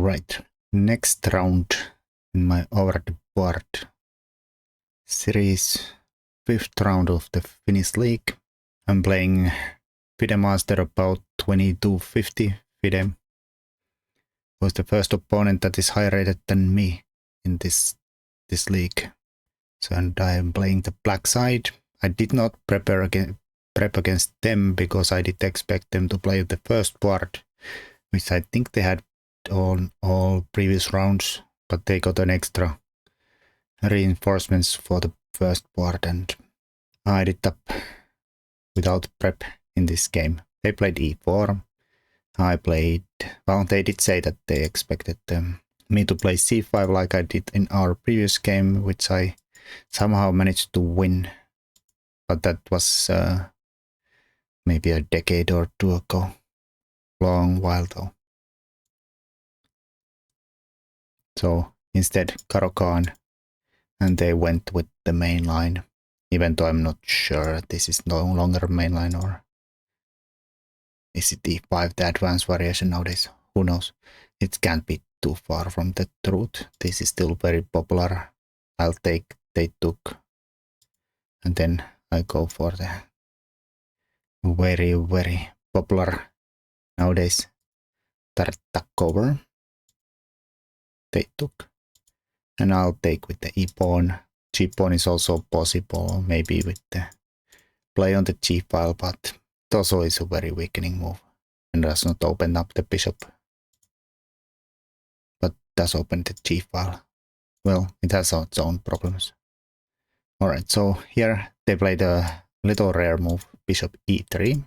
Alright, next round in my over the board series, 5th round of the Finnish league. I'm playing FIDE master about 2250 FIDE. Was the first opponent that is higher rated than me in this league. So, and I'm playing the black side. I did not prep against them because I did expect them to play the first board, which I think they had on all previous rounds, but they got an extra reinforcements for the first board, and I ended up without prep in this game. They played e4. I played, well, they did say that they expected me to play c5 like I did in our previous game, which I somehow managed to win, but that was maybe a decade or two ago. Long while though. So instead, Karo-Khan, and they went with the main line, even though I'm not sure this is no longer main line, or is it e5 the advanced variation nowadays? Who knows? It can't be too far from the truth. This is still very popular. I'll take they took, and then I go for the very, very popular nowadays Tartakover. They took, and I'll take with the e-pawn. G-pawn is also possible, maybe with the play on the g-file, but it also is a very weakening move and does not open up the bishop, but does open the g-file. Well, it has its own problems. Alright, so here they played a little rare move, bishop e3.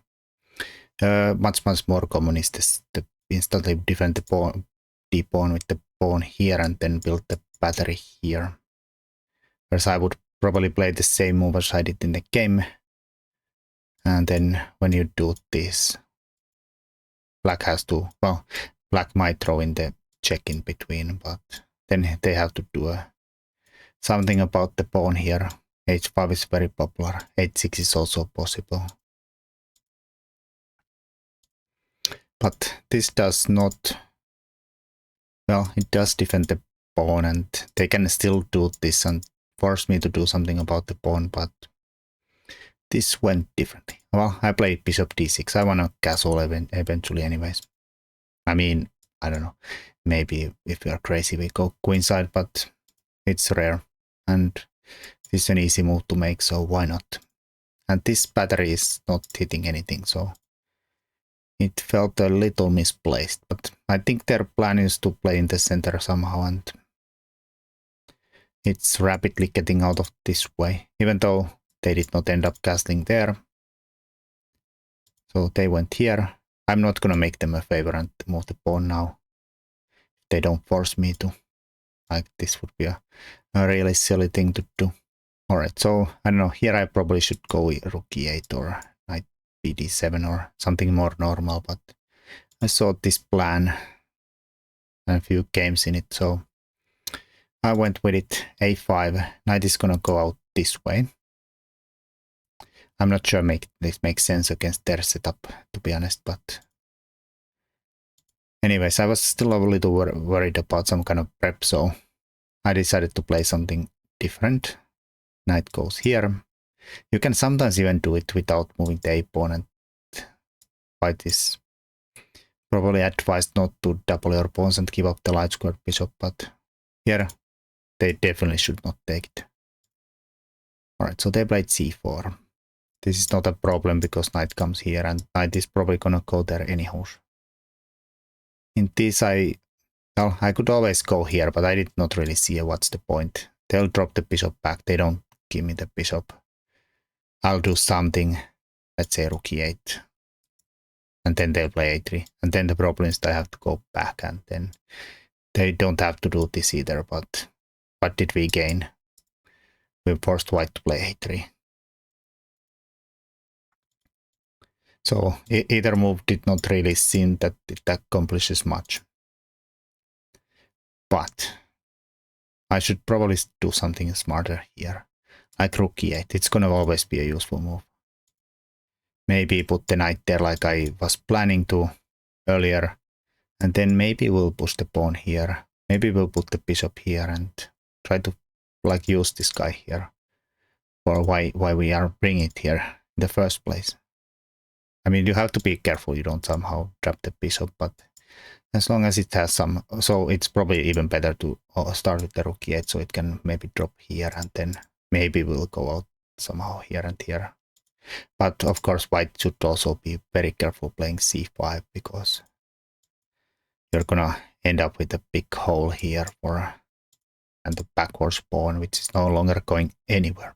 Much more common is this, the instantly defend the pawn, d-pawn with the pawn here and then build the battery here. Whereas I would probably play the same move as I did in the game. And then when you do this, black has to, well, black might throw in the check in between, but then they have to do something about the pawn here. h5 is very popular. h6 is also possible. But this does not, well, it does defend the pawn, and they can still do this and force me to do something about the pawn, but this went differently. Well, I played bishop d6. I want a castle eventually anyways. I mean, I don't know. Maybe if we are crazy, we go queenside, but it's rare. And this is an easy move to make, so why not? And this battery is not hitting anything, so it felt a little misplaced. But I think their plan is to play in the center somehow, and it's rapidly getting out of this way, even though they did not end up castling there. So they went here. I'm not gonna make them a favor and move the pawn now. They don't force me to. Like, this would be a really silly thing to do. Alright, so I don't know, here I probably should go rook e8 or knight bd7 or something more normal, but I saw this plan and a few games in it, so I went with it. a5, knight is gonna go out this way. I'm not sure this makes sense against their setup, to be honest, but anyways, I was still a little worried about some kind of prep, so I decided to play something different. Knight goes here. You can sometimes even do it without moving the a-pawn, and white is probably advised not to double your pawns and give up the light squared bishop, but here they definitely should not take it. Alright, so they played c4. This is not a problem because knight comes here and knight is probably gonna go there anyhow. In this well, I could always go here, but I did not really see what's the point. They'll drop the bishop back, they don't give me the bishop. I'll do something, let's say rook e8. And then they'll play a3. And then the problem is that I have to go back, and then they don't have to do this either, but what did we gain? We forced white to play a3. So either move did not really seem that it accomplishes much. But I should probably do something smarter here. Like rook e8. It's gonna always be a useful move. Maybe put the knight there like I was planning to earlier, And then maybe we'll push the pawn here. Maybe we'll put the bishop here and try to like use this guy here for why we are bringing it here in the first place. I mean, you have to be careful you don't somehow trap the bishop, but as long as it has some, so it's probably even better to start with the rook e8 so it can maybe drop here and then maybe we'll go out somehow here and here. But of course white should also be very careful playing c5 because you're gonna end up with a big hole here for and the backwards pawn which is no longer going anywhere.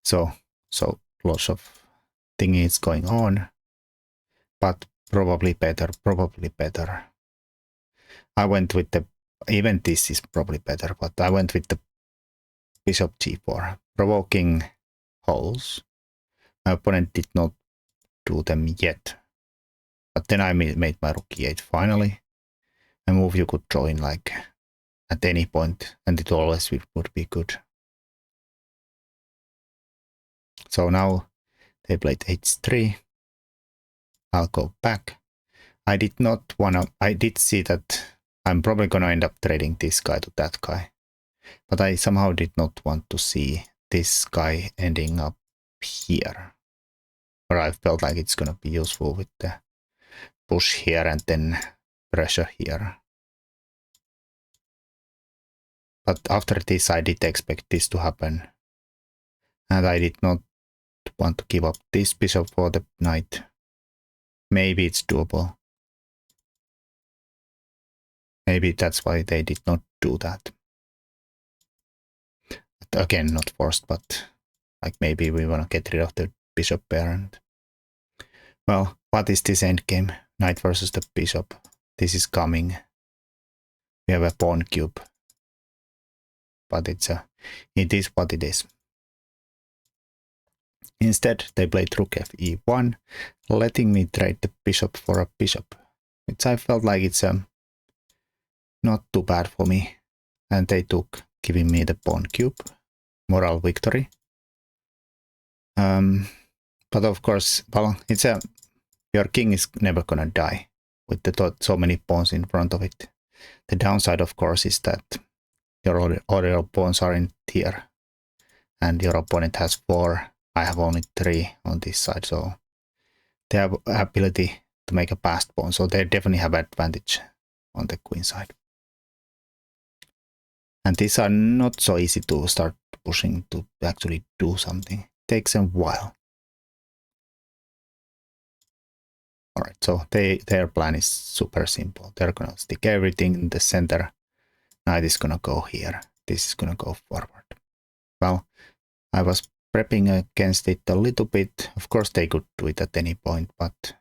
So lots of thingies going on, but probably better. I went with the, even this is probably better, but I went with the bishop g4, provoking holes. My opponent did not do them yet, but then I made my rook e8 finally. A move you could draw in like at any point, and it always would be good. So now they played h3. I'll go back. I did not wanna, I did see that I'm probably gonna end up trading this guy to that guy, but I somehow did not want to see this guy ending up here, where I felt like it's gonna be useful with the push here and then pressure here. But after this, I did expect this to happen, and I did not want to give up this bishop for the knight. Maybe it's doable. Maybe that's why they did not do that. But again, not forced, but like maybe we want to get rid of the bishop pair. And well, what is this endgame? Knight versus the bishop. This is coming. We have a pawn cube, but it is what it is. Instead, they played rook fe1, letting me trade the bishop for a bishop, which I felt like it's not too bad for me. And they took, giving me the pawn cube, moral victory. But of course, well, it's your king is never gonna die with so many pawns in front of it. The downside, of course, is that your other pawns are in here, and your opponent has 4. I have only 3 on this side, so they have ability to make a passed pawn, so they definitely have advantage on the queen side. And these are not so easy to start pushing to actually do something. It takes a while. Alright, so their plan is super simple. They're gonna stick everything in the center. Knight is gonna go here. This is gonna go forward. Well, I was prepping against it a little bit. Of course, they could do it at any point, but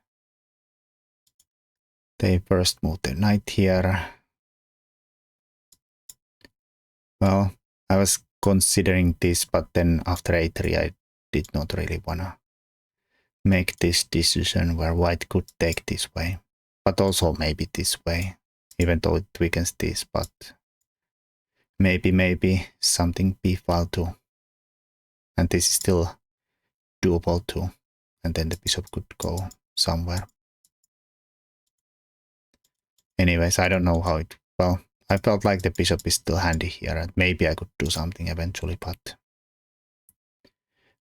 they first moved the knight here. Well, I was considering this, but then after a3, I did not really wanna make this decision where white could take this way, but also maybe this way, even though it weakens this, but maybe something b file too. And this is still doable too. And then the bishop could go somewhere. Anyways, I don't know how it, well, I felt like the bishop is still handy here and maybe I could do something eventually, but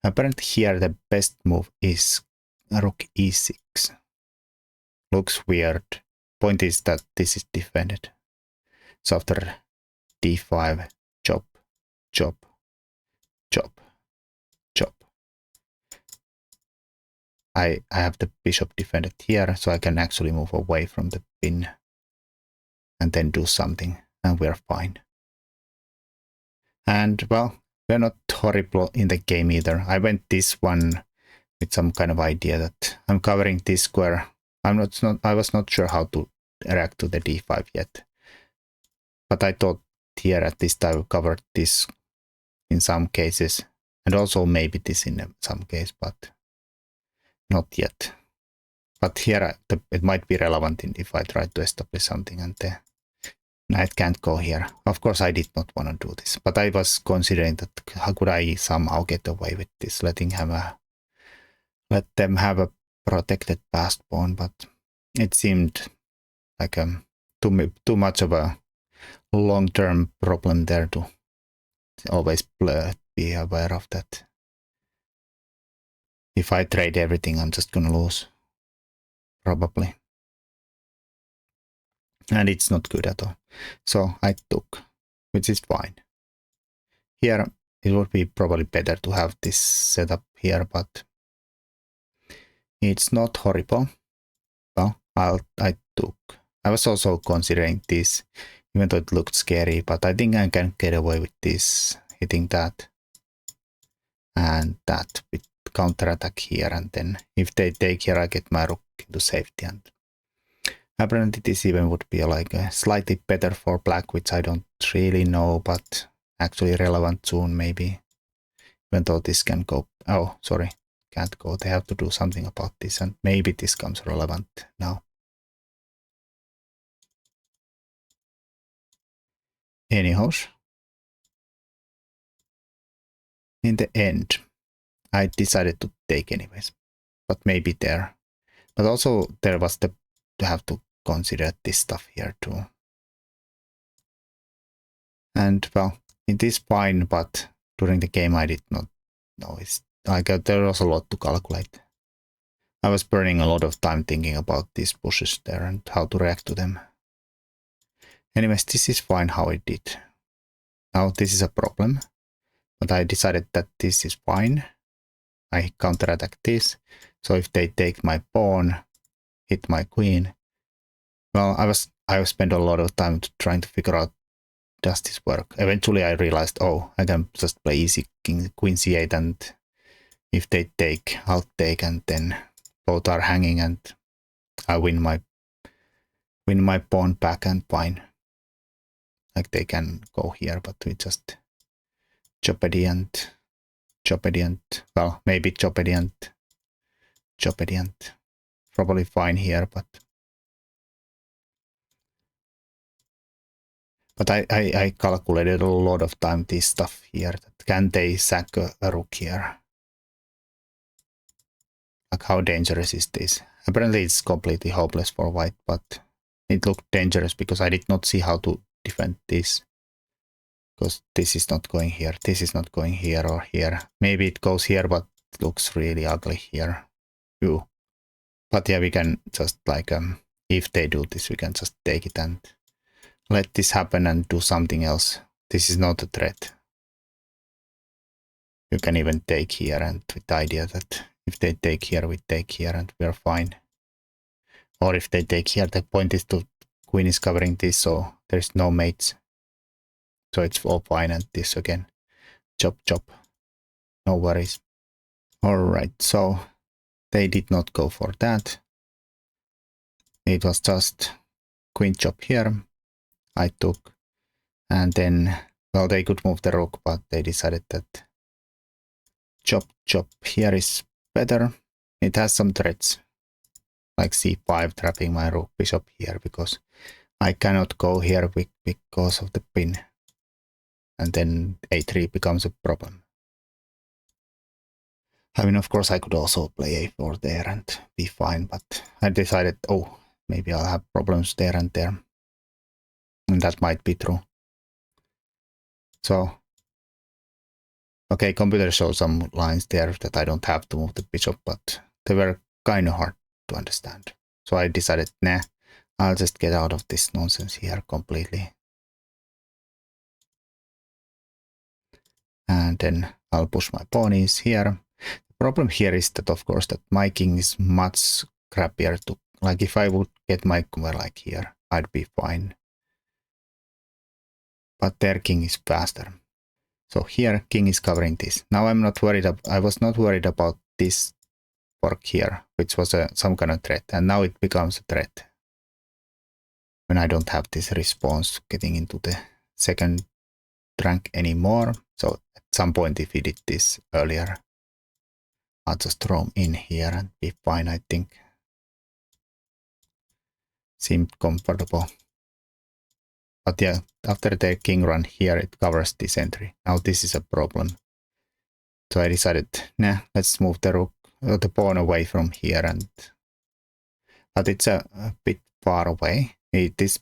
apparently here the best move is rook e6. Looks weird. Point is that this is defended. So after d5, chop, chop, chop, chop. I have the bishop defended here, so I can actually move away from the pin and then do something, and we're fine. And well, we're not horrible in the game either. I went this one with some kind of idea that I'm covering this square. I was not sure how to react to the d5 yet, but I thought here at this time I covered this in some cases, and also maybe this in some case, but not yet. But here it might be relevant if I try to establish something and the knight can't go here. Of course, I did not want to do this, but I was considering that how could I somehow get away with this, let them have a protected passed pawn, but it seemed like too much of a long-term problem there to always be aware of that. If I trade everything, I'm just gonna lose, probably. And it's not good at all. So I took, which is fine. Here, it would be probably better to have this setup here, but it's not horrible. Well, I took. I was also considering this, even though it looked scary, but I think I can get away with this, hitting that and that with counterattack here, and then if they take here, I get my rook into safety, and apparently this even would be like slightly better for black, which I don't really know, but actually relevant soon maybe, even though this can go, oh sorry, can't go, they have to do something about this, and maybe this comes relevant now. Anyhow, in the end, I decided to take anyways, but maybe there. But also there was to have to consider this stuff here too. And well, it is fine, but during the game I did not know. There was a lot to calculate. I was burning a lot of time thinking about these pushes there and how to react to them. Anyways, this is fine how I did. Now this is a problem, but I decided that this is fine. I counterattack this, so if they take my pawn, hit my queen, well, I spent a lot of time trying to figure out, does this work? Eventually I realized, oh, I can just play easy queen c8, and if they take, I'll take, and then both are hanging, and I win my pawn back, and fine. Like they can go here, but we just Jeopardy and well, maybe Jeopardy and probably fine here, but I calculated a lot of time this stuff here. That can they sack a rook here? Like how dangerous is this? Apparently it's completely hopeless for white, but it looked dangerous because I did not see how to defend this. Because this is not going here, this is not going here or here. Maybe it goes here, but it looks really ugly here. Ew. But yeah, we can just like, if they do this, we can just take it and let this happen and do something else. This is not a threat. You can even take here, and with the idea that if they take here, we take here and we're fine. Or if they take here, the point is to queen is covering this, so there's no mates. So it's all fine, and this again. Chop, chop. No worries. Alright, so they did not go for that. It was just queen chop here. I took, and then, well, they could move the rook, but they decided that chop, chop here is better. It has some threats, like c5 trapping my rook bishop here, because I cannot go here because of the pin. And then a3 becomes a problem. I mean, of course, I could also play a4 there and be fine, but I decided, oh, maybe I'll have problems there and there. And that might be true. So, okay, computer shows some lines there that I don't have to move the bishop, but they were kind of hard to understand. So I decided, nah, I'll just get out of this nonsense here completely. And then I'll push my pawnies here. The problem here is that, of course, that my king is much crappier to, like if I would get my king like here, I'd be fine. But their king is faster. So here, king is covering this. Now I'm not worried, I was not worried about this fork here, which was some kind of threat. And now it becomes a threat. When I don't have this response getting into the second rank anymore. So at some point, if we did this earlier, I'll just roam in here and be fine, I think. Seemed comfortable. But yeah, after the king run here, it covers this entry. Now this is a problem. So I decided, nah, let's move the rook, the pawn away from here. But it's a bit far away. It is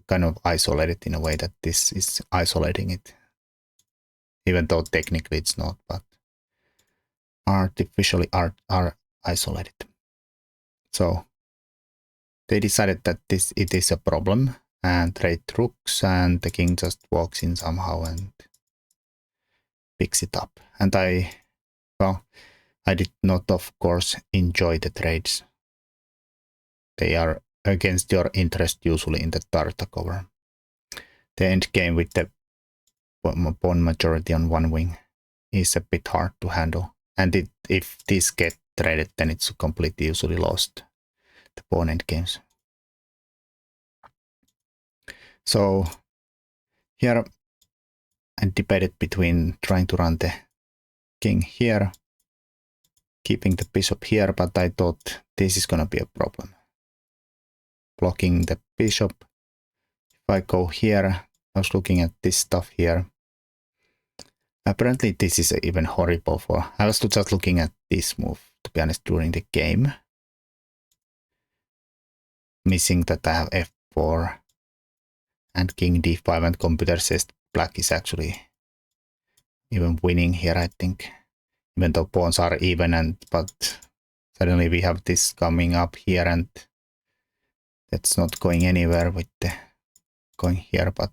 kind of isolated in a way that this is isolating it. Even though technically it's not, but artificially are isolated. So they decided that it is a problem and trade rooks, and the king just walks in somehow and picks it up. And I did not, of course, enjoy the trades. They are against your interest usually in the Tarta cover. The end game with the pawn majority on one wing is a bit hard to handle. And if this get traded, then it's completely usually lost, the pawn end games. So here I debated between trying to run the king here, keeping the bishop here, but I thought this is gonna be a problem. Blocking the bishop. If I go here, I was looking at this stuff here. Apparently this is even horrible for... I was just looking at this move, to be honest, during the game. Missing that I have f4 and king d5, and computer says black is actually even winning here, I think. Even though pawns are even, but suddenly we have this coming up here, and that's not going anywhere with the going here, but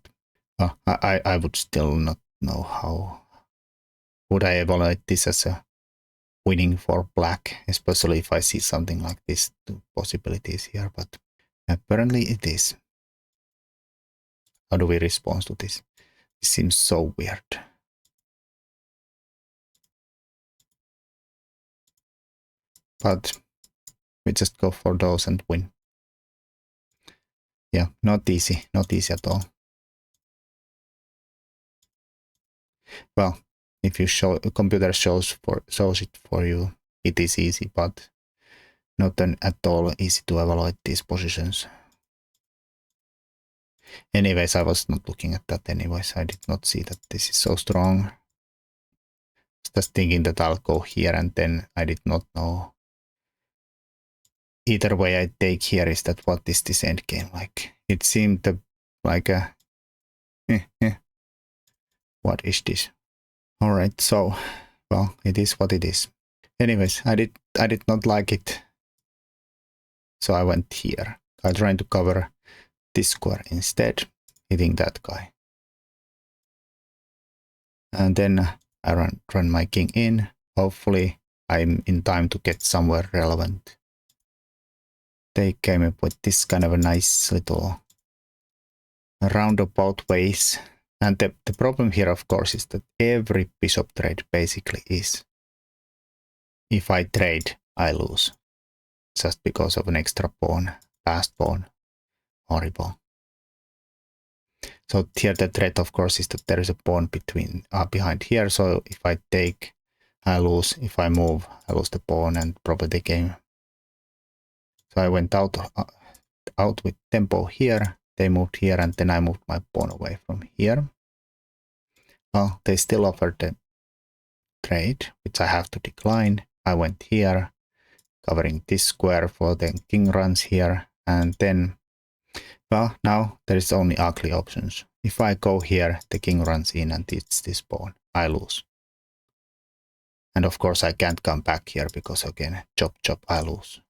I would still not know how would I evaluate this as a winning for black, especially if I see something like this, two possibilities here, but apparently it is. How do we respond to this? This seems so weird. But we just go for those and win. Yeah, not easy at all. Well, if you show a computer shows it for you, it is easy, but not at all easy to evaluate these positions. Anyways, I was not looking at that anyways. I did not see that this is so strong. Just thinking that I'll go here, and then I did not know. Either way I take here is that what is this endgame like? It seemed like a what is this? Alright, so well, it is what it is. Anyways, I did not like it. So I went here. I tried to cover this square instead, hitting that guy. And then I run my king in. Hopefully I'm in time to get somewhere relevant. They came up with this kind of a nice little roundabout ways. And the problem here, of course, is that every bishop trade basically is, if I trade, I lose. Just because of an extra pawn, passed pawn. Horrible. So here the threat, of course, is that there is a pawn behind here. So if I take, I lose. If I move, I lose the pawn and probably the game. So I went out with tempo here. They moved here, and then I moved my pawn away from here. Well, they still offered the trade, which I have to decline. I went here, covering this square for the king runs here, and then, well, now there is only ugly options. If I go here, the king runs in and it's this pawn. I lose. And of course I can't come back here because again, chop chop, I lose.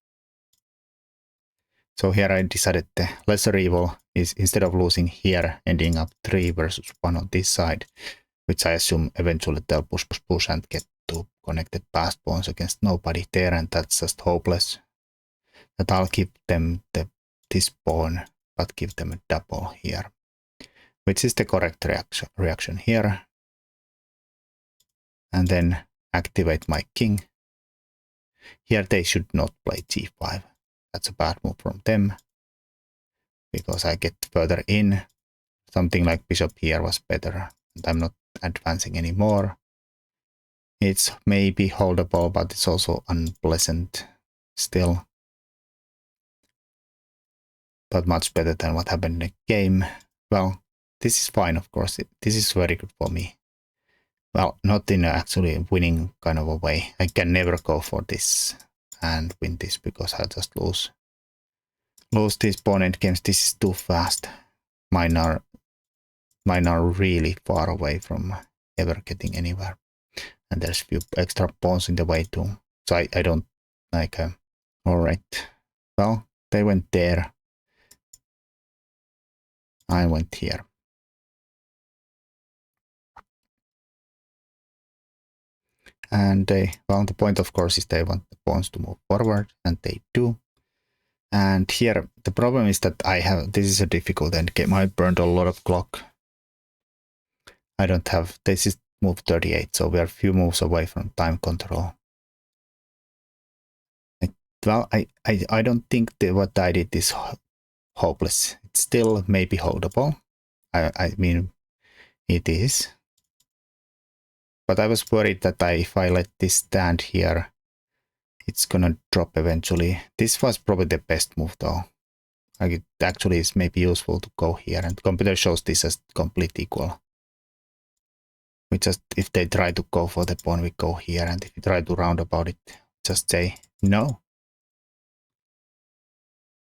So here I decided the lesser evil is, instead of losing here, ending up 3 versus 1 on this side, which I assume eventually they'll push and get to connected passed pawns against nobody there, and that's just hopeless. That I'll give them this pawn, but give them a double here, which is the correct reaction here. And then activate my king. Here they should not play g5. That's a bad move from them, because I get further in. Something like bishop here was better, and I'm not advancing anymore. It's maybe holdable, but it's also unpleasant still. But much better than what happened in the game. Well, this is fine, of course. This is very good for me. Well, not in actually winning kind of a way. I can never go for this and win this because I just lose lose these pawn endgames. This is too fast. Mine are really far away from ever getting anywhere. And there's few extra pawns in the way too. So I don't like... Alright. Well, they went there. I went here. And well, the point of course is they want the pawns to move forward, and they do. And here the problem is that this is a difficult endgame. I burned a lot of clock. I don't have, this is move 38, so we are a few moves away from time control. Well, I don't think that what I did is hopeless. It's still maybe holdable. I mean, it is. But I was worried that if I let this stand here, it's gonna drop eventually. This was probably the best move though. Like it actually is maybe useful to go here, and the computer shows this as complete equal. We just, if they try to go for the pawn, we go here, and if you try to round about it, just say no.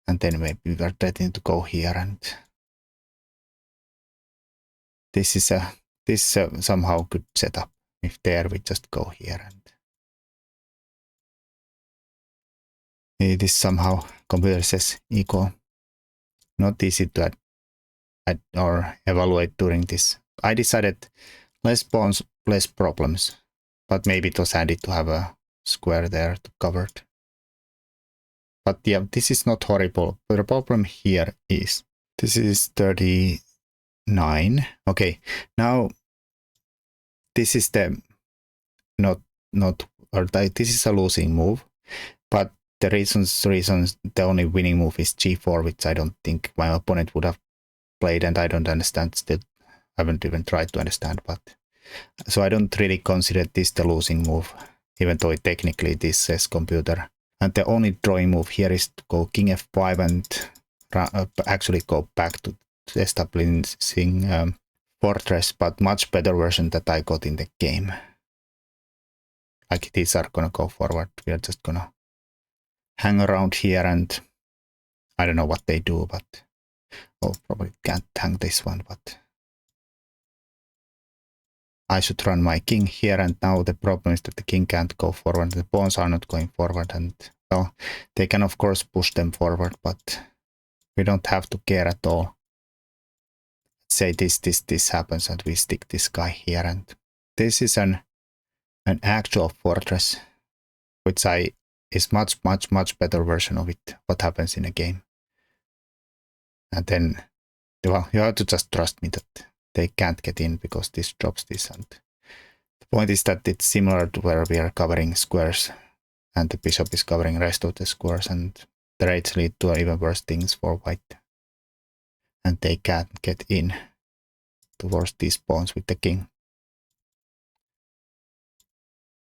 And then maybe we are threatening to go here, and this is somehow good setup. If there we just go here, and it is somehow computer says equal. Not easy to add or evaluate during this. I decided less pawns, less problems, but maybe it was handy to have a square there to cover it. But yeah, this is not horrible. But the problem here is this is 39. Okay, now this is the this is a losing move, but the reasons the only winning move is g4, which I don't think my opponent would have played, and I don't understand still. I haven't even tried to understand, but so I don't really consider this the losing move, even though it technically this says computer. And the only drawing move here is to go king f5 and actually go back to establishing fortress, but much better version that I got in the game. Like these are gonna go forward. We are just gonna hang around here, and I don't know what they do, but probably can't hang this one, but I should run my king here, and now the problem is that the king can't go forward. The pawns are not going forward, and well, they can of course push them forward, but we don't have to care at all. Say this happens, and we stick this guy here, and this is an actual fortress, which is much better version of it. What happens in a game, and then well, you have to just trust me that they can't get in because this drops this, and the point is that it's similar to where we are covering squares, and the bishop is covering rest of the squares, and the rates lead to even worse things for white, and they can't get in towards these pawns with the king.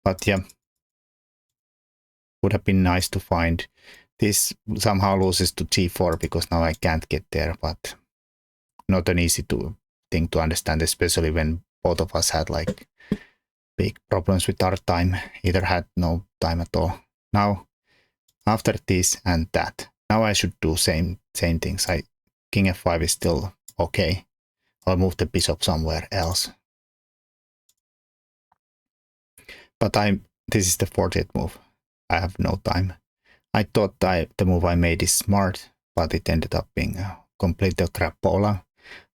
But yeah, would have been nice to find. This somehow loses to g4 because now I can't get there, but not an easy thing to understand, especially when both of us had like big problems with our time, either had no time at all. Now, after this and that, now I should do same things. King f5 is still okay. I'll move the bishop somewhere else. But this is the 40th move. I have no time. I thought the move I made is smart, but it ended up being a complete crapola,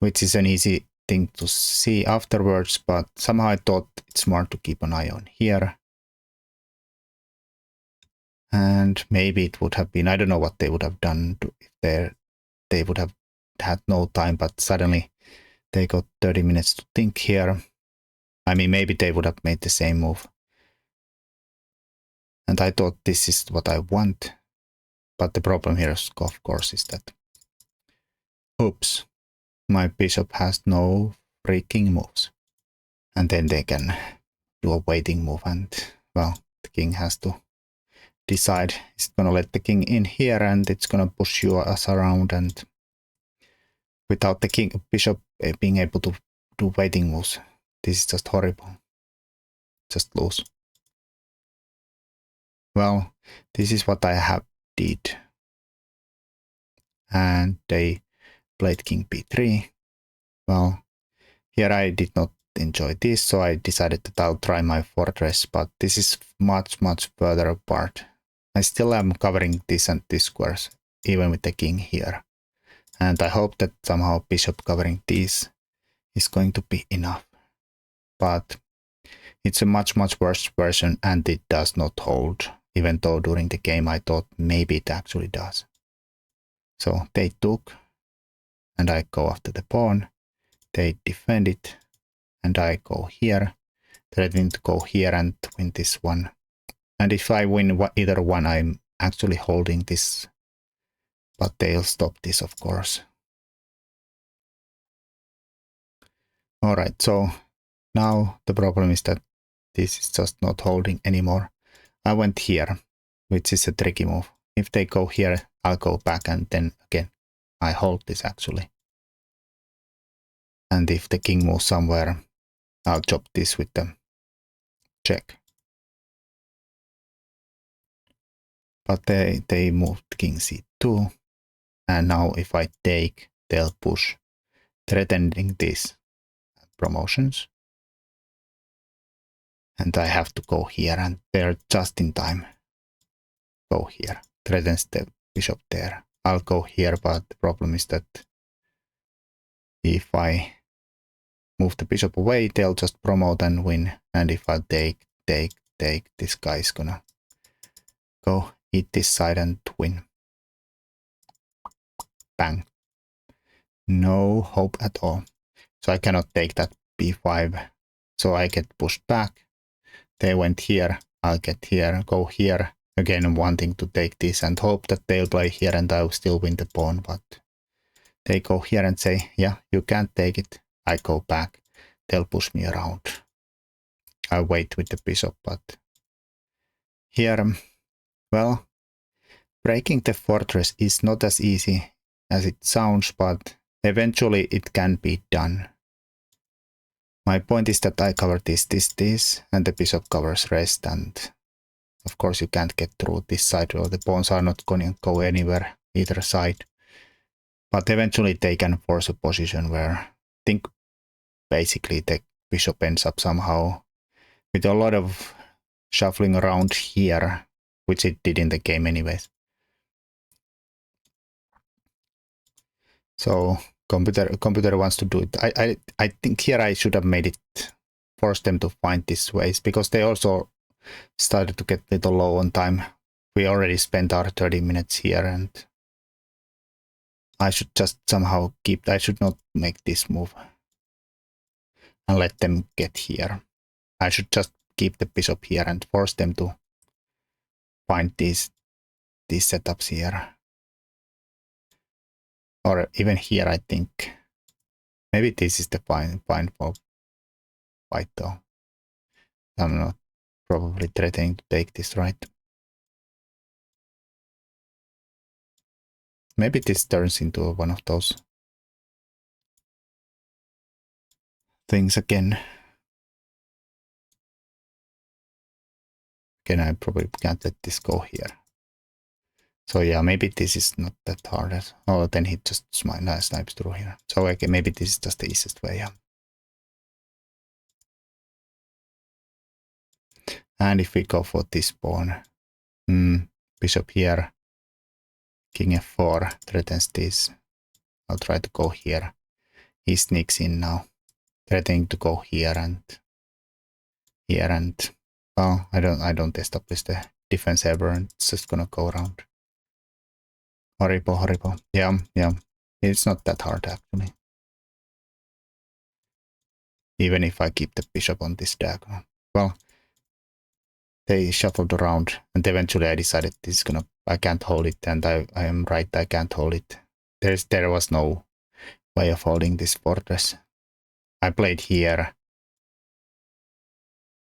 which is an easy thing to see afterwards, but somehow I thought it's smart to keep an eye on here. And maybe it would have been, I don't know what they would have done if they would have had no time, but suddenly they got 30 minutes to think here. I mean, maybe they would have made the same move. And I thought this is what I want. But the problem here, of course, is that, oops, my bishop has no freaking moves. And then they can do a waiting move, and, well, the king has to decide. It's gonna let the king in here, and it's gonna push us around, and without the bishop being able to do waiting moves, this is just horrible. Just lose. Well, this is what I have did. and they played king b3. Well, here I did not enjoy this, so I decided that I'll try my fortress, but this is much further apart. I still am covering this and this squares, even with the king here. And I hope that somehow bishop covering these is going to be enough. But it's a much worse version and it does not hold, even though during the game I thought maybe it actually does. So they took, and I go after the pawn. They defend it, and I go here, threatening to go here and win this one. And if I win either one, I'm actually holding this, but they'll stop this, of course. Alright, so now the problem is that this is just not holding anymore. I went here, which is a tricky move. If they go here, I'll go back, and then again, I hold this actually. And if the king moves somewhere, I'll chop this with the check. But they moved king c2, and now if I take, they'll push, threatening these promotions. And I have to go here, and they're just in time. Go here, threatens the bishop there. I'll go here, but the problem is that if I move the bishop away, they'll just promote and win. And if I take, this guy is gonna go hit this side and win. Bang. No hope at all. So I cannot take that b5. So I get pushed back. They went here. I'll get here, go here. Again, wanting to take this and hope that they'll play here and I'll still win the pawn. But they go here and say, yeah, you can't take it. I go back. They'll push me around. I wait with the bishop, but here, well, breaking the fortress is not as easy as it sounds, but eventually it can be done. My point is that I cover this, and the bishop covers rest, and of course you can't get through this side, or the pawns are not going to go anywhere either side. But eventually they can force a position where I think basically the bishop ends up somehow with a lot of shuffling around here, which it did in the game anyways. So computer wants to do it. I think here I should have made it, force them to find these ways, because they also started to get a little low on time. We already spent our 30 minutes here, and I should just somehow I should not make this move and let them get here. I should just keep the bishop here and force them to find these setups here. Or even here, I think. Maybe this is the fine for white though. I'm not probably threatening to take this, right? Maybe this turns into one of those things again. Again, I probably can't let this go here. So yeah, maybe this is not that hard. Oh, then he just snipes through here. So okay, maybe this is just the easiest way, yeah. And if we go for this pawn, bishop here, king f4 threatens this. I'll try to go here. He sneaks in now, threatening to go here and here, and well, I don't establish the defense ever, and it's just gonna go around. Horrible. Yeah. It's not that hard actually. Even if I keep the bishop on this diagonal. Well, they shuffled around, and eventually I decided I can't hold it, and I am right, I can't hold it. There was no way of holding this fortress. I played here,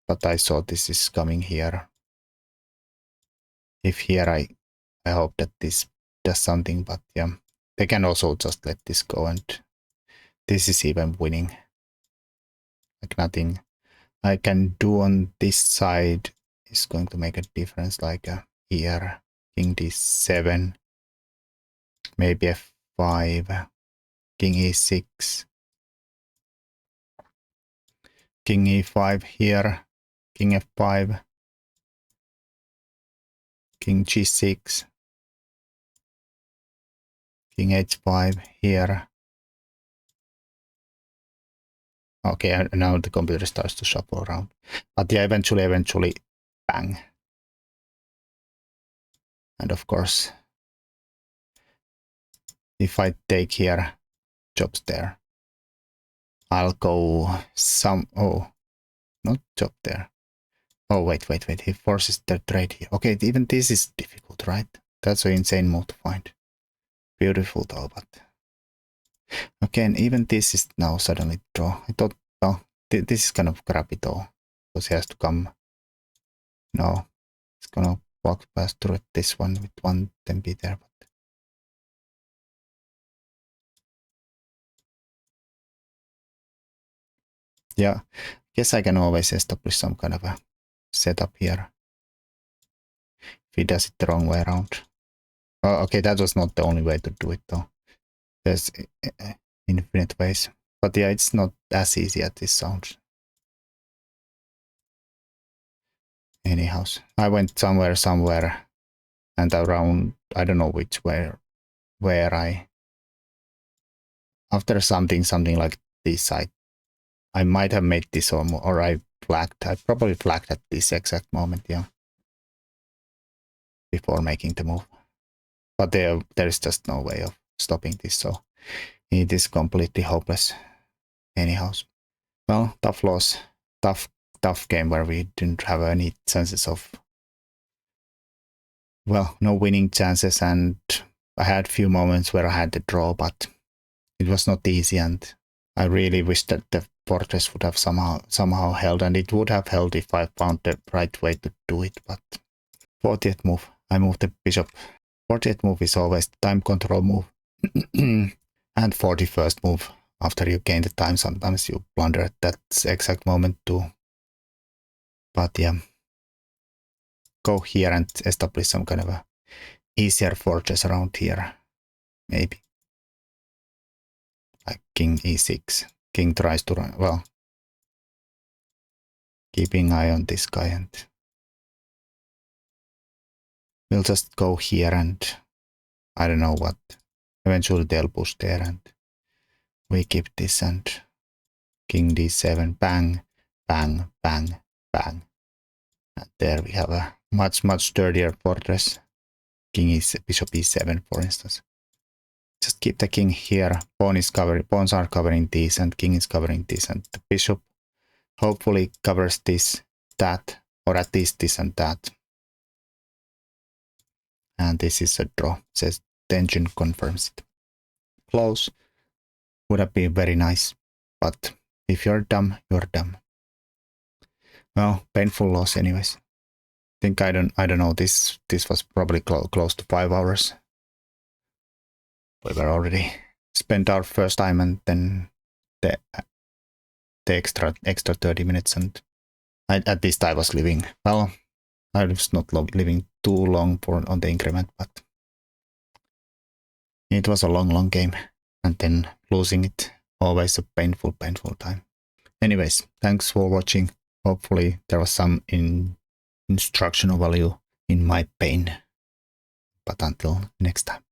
but I saw this is coming here. If here I hope that this does something, but yeah, they can also just let this go, and this is even winning. Like nothing I can do on this side is going to make a difference, like here, king d7. maybe f5, king e6, king e5 here, king f5, king g6, king h5 here. Okay, now the computer starts to shuffle around. But yeah, eventually, bang. And of course, if I take here, jobs there. I'll go oh, not job there. Oh, wait. He forces the trade here. Okay, even this is difficult, right? That's an insane move to find. Beautiful though, but... Again, even this is now suddenly draw. I thought, well, this is kind of crappy though. Because he has to come... No, it's gonna walk past through this one with one, then be there. But yeah, guess I can always establish some kind of a setup here. If he does it the wrong way around. Oh, okay, that was not the only way to do it though. There's infinite ways. But yeah, it's not as easy as this sounds. Anyhow, I went somewhere, and around, I don't know which where I... After something like this, I might have made this or I probably flagged at this exact moment, yeah. Before making the move. But there is just no way of stopping this, so it is completely hopeless. Anyhow. Well, tough loss. Tough game where we didn't have any chances of... Well, no winning chances, and I had a few moments where I had the draw, but it was not easy, and I really wish that the fortress would have somehow held, and it would have held if I found the right way to do it, but 40th move, I moved the bishop. 40th move is always the time control move. And 41st move, after you gain the time, sometimes you blunder at that exact moment too. But yeah, go here and establish some kind of a easier fortress around here, maybe. Like king e6. King tries to run, well, keeping eye on this guy, and we'll just go here and I don't know what. Eventually they'll push there and we keep this, and king d7, bang, bang, bang, bang. And there we have a much sturdier fortress. King is bishop e7, for instance. Just keep the king here. Pawns are covering this, and king is covering this, and the bishop hopefully covers this, that, or at least this and that. And this is a draw. It says tension confirms it. Close would have been very nice, but if you're dumb, you're dumb. Well, painful loss anyways. Think I don't know, this was probably close to 5 hours. We were already spent our first time, and then the extra 30 minutes, and at least I was living, well, I was not living too long on the increment, but it was a long game, and then losing it, always a painful time. Anyways, thanks for watching. Hopefully there was some instructional value in my pain. But until next time.